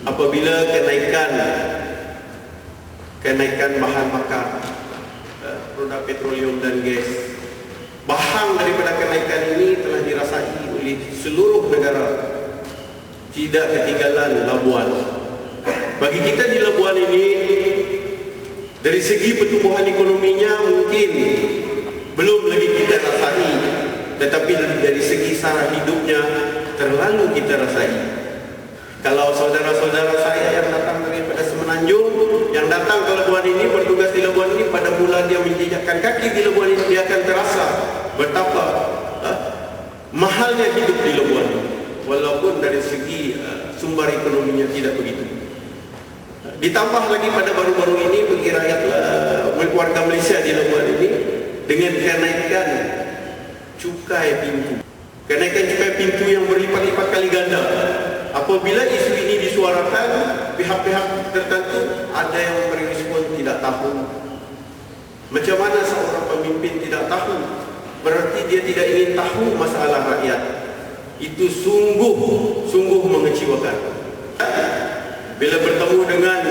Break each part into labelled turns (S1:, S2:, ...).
S1: apabila kenaikan bahan bakar, produk petroleum dan gas, bahan daripada kenaikan ini telah dirasai oleh seluruh negara, tidak ketinggalan Labuan. Bagi kita di Labuan ini, dari segi pertumbuhan ekonominya mungkin belum lagi kita rasai, tetapi dari segi sara hidupnya terlalu kita rasai. Kalau saudara-saudara saya yang datang daripada Semenanjung, yang datang ke Labuan ini, bertugas di Labuan ini, pada mula dia menjejakkan kaki di Labuan ini, dia akan terasa betapa mahalnya hidup di Labuan, walaupun dari segi sumber ekonominya tidak begitu. Ditambah lagi pada baru-baru ini bagi rakyat warga Malaysia di Labuan ini, dengan kenaikan cukai pintu, kenaikan cukai pintu yang berlipat-lipat kali ganda. Apabila isu ini disuarakan, pihak-pihak tertentu ada yang memberi respon tidak tahu. Macam mana seorang pemimpin tidak tahu? Berarti dia tidak ingin tahu masalah rakyat. Itu sungguh mengecewakan. Bila bertemu dengan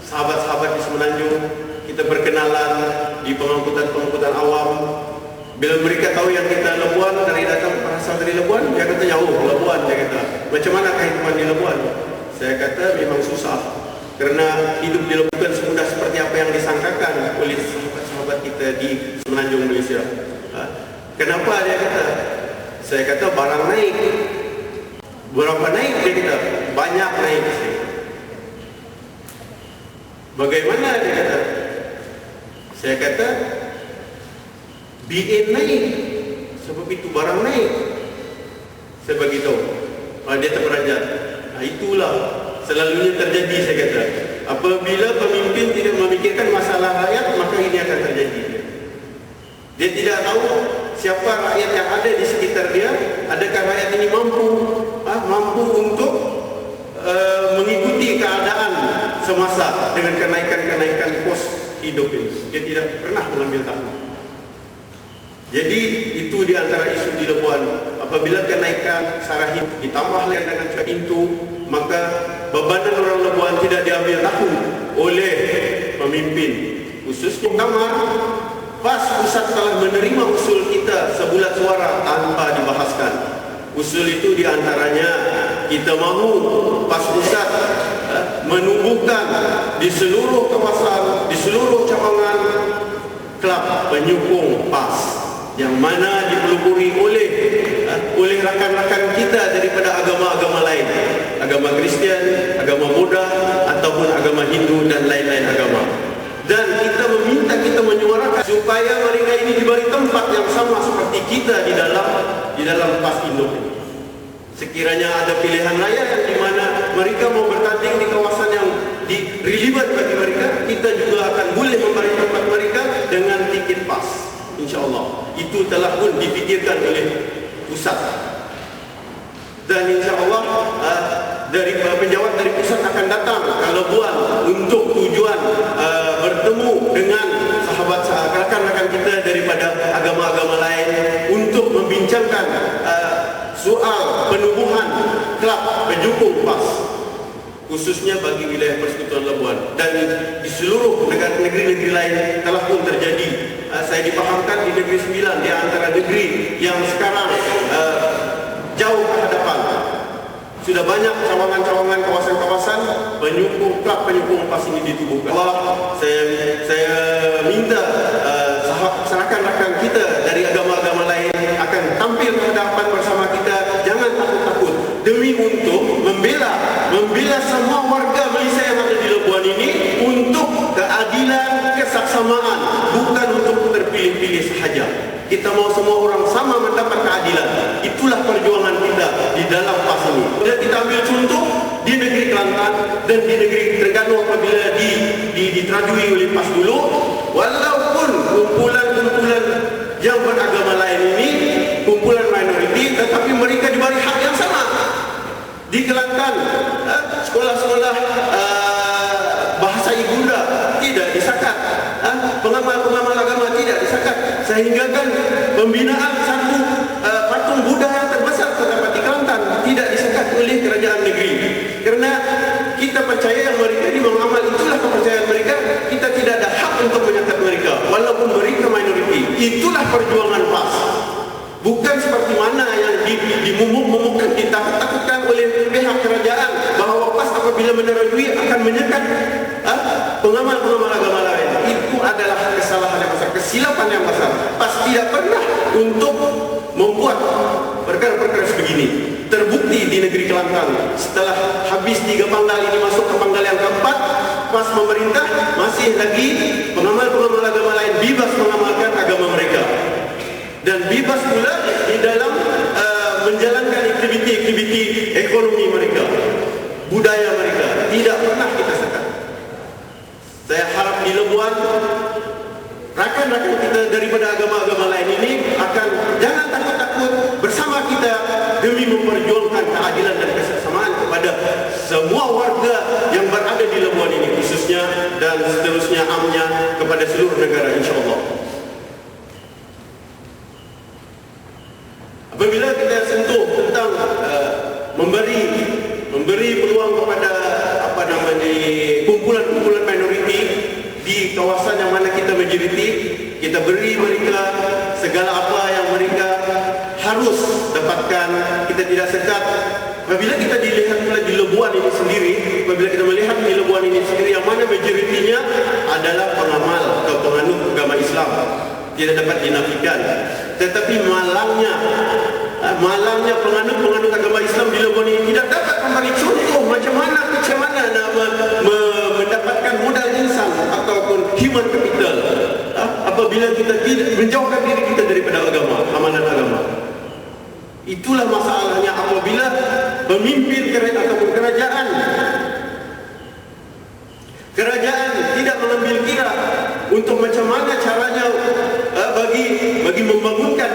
S1: sahabat-sahabat di Semenanjung, kita berkenalan di pengangkutan awam. Bila mereka tahu yang kita Labuan, dari datang berasal dari Labuan, dia kata jauh Labuan, dia kata. Macam mana kehidupan di Labuan? Saya kata memang susah, kerana hidup di Labuan bukan semudah seperti apa yang disangkakan oleh sahabat-sahabat kita di Semenanjung Malaysia. Kenapa dia kata? Saya kata barang naik. Berapa naik? Dia kata banyak naik. Bagaimana dia kata? Saya kata BN naik, sebab itu barang naik. Saya bagi tahu, dia terperanjat. Itulah selalunya terjadi, saya kata. Apabila pemimpin tidak memikirkan masalah rakyat, maka ini akan terjadi. Dia tidak tahu siapa rakyat yang ada di sekitar dia. Adakah rakyat ini mampu untuk mengikuti keadaan semasa dengan kenaikan kos hidup ini. Dia tidak pernah mengambil tahu. Jadi itu di antara isu di Labuan. Apabila kenaikan sara hidup ditambah lagi dengan cukai pintu, maka bebanan orang Labuan tidak diambil tahu oleh pemimpin, khususnya kamar. PAS pusat telah menerima usul kita sebulat suara tanpa dibahaskan. Usul itu diantaranya kita mahu PAS pusat menumbuhkan di seluruh kawasan, di seluruh cabangan kelab penyokong PAS, yang mana dipelopori oleh rakan-rakan kita daripada agama-agama lain, agama Kristian, agama Buddha, ataupun agama Hindu dan lain-lain agama. Dan kita menyuarakan supaya mereka ini diberi tempat yang sama seperti kita di dalam PAS Indo. Sekiranya ada pilihan raya yang di mana mereka mau bertanding di kawasan yang relevan bagi mereka, kita juga akan boleh memberi tempat mereka dengan tiket PAS. InsyaAllah itu telah pun dipikirkan oleh pusat, dan insyaAllah dari penjawat dari pusat akan datang ke Labuan untuk tujuan bertemu dengan sahabat rakan-rakan kita daripada agama-agama lain untuk membincangkan soal penubuhan kelab penyokong PAS, khususnya bagi wilayah Persekutuan Labuan, dan di seluruh negeri-negeri lain telah pun terjadi. Saya dipahamkan di Negeri Sembilan, di antara negeri yang sekarang jauh ke hadapan, sudah banyak cawangan-cawangan, kawasan-kawasan klub penyokong PAS ini ditubuhkan. Saya minta rakan-rakan kita dari agama-agama lain akan tampil ke hadapan bersama kita. Jangan takut-takut, demi untuk membela semua warga Malaysia yang ada di Labuan ini untuk keadilan, kesaksamaan, bukan untuk terpilih-pilih sahaja. Kita mau semua orang sama mendapat keadilan. Itulah perjuangan kita di dalam PAS ini. Bila kita ambil contoh di negeri Kelantan dan di negeri Terengganu, apabila diterajui oleh PAS dulu, walaupun kumpulan yang beragama lain ini kumpulan minoriti, tetapi mereka diberi hak yang sama. Di Kelantan, sekolah-sekolah bahasa ibunda tidak disakat, pengamal-pengamal agama tidak disakat, sehingga kan pembinaan satu patung Buddha yang terbesar terdapat di Kelantan tidak disakat oleh kerajaan negeri. Kerana kita percaya yang mereka ini mengamal, itulah kepercayaan mereka. Kita tidak ada hak untuk menyekat mereka, walaupun mereka minoriti. Itulah perjuangan PAS. Bukan seperti mana yang dimumuk-mumukkan, ditakut-takutkan oleh pihak kerajaan bahawa PAS apabila menerajui akan menyekat pengamal-pengamal agama lain. Itu adalah kesalahan yang besar, kesilapan yang besar. PAS tidak pernah untuk membuat perkara-perkara sebegini. Terbukti di negeri Kelantan, setelah habis 3 panggal ini masuk ke panggal yang keempat, PAS memerintah masih lagi pengamal-pengamal agama lain bebas mengamalkan agama mereka, dan bebas pula di dalam menjalankan aktiviti-aktiviti ekonomi mereka, budaya mereka. Tidak pernah kita sekat. Saya harap di Labuan, rakan-rakan kita daripada agama-agama lain ini akan jangan takut-takut bersama kita demi memperjuangkan keadilan dan kesesamaan kepada semua warga yang berada di Labuan ini khususnya, dan seterusnya amnya kepada seluruh negara, insyaAllah. Apabila kita sentuh tentang memberi peluang kepada kumpulan-kumpulan minoriti di kawasan yang mana kita majoriti, kita beri mereka segala apa yang mereka harus dapatkan. Kita tidak sekat. Apabila kita dilihat pula di Labuan ini sendiri, apabila kita melihat di Labuan ini sendiri yang mana majoritinya adalah pengamal atau penganut agama Islam, tidak dapat dinafikan. Tetapi malangnya penganut agama Islam di Labuan ini tidak dapat memberi contoh macam mana mendapatkan modal insan ataupun human capital apabila kita tidak menjauhkan diri kita daripada agama, amalan agama. Itulah masalahnya apabila pemimpin ataupun kerajaan tidak mengambil kira untuk macam mana caranya bagi membangunkan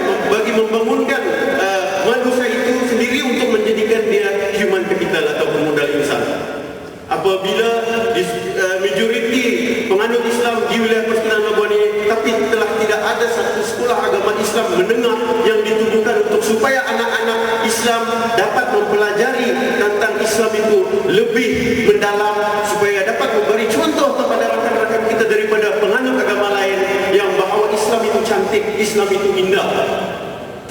S1: manusia itu sendiri untuk menjadikan dia human capital ataupun modal insan. Apabila majoriti penganut Islam di wilayah Persekutuan Labuan ini, tapi telah tidak ada satu sekolah agama Islam menengah yang ditubuhkan untuk supaya anak-anak Islam dapat mempelajari tentang Islam itu lebih mendalam, supaya dapat memberi contoh kepada rakan-rakan kita daripada penganut agama lain yang bahawa Islam itu cantik, Islam itu indah.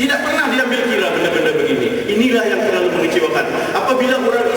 S1: Tidak pernah diambil kira benda-benda begini. Inilah yang terlalu mengecewakan. Apabila orang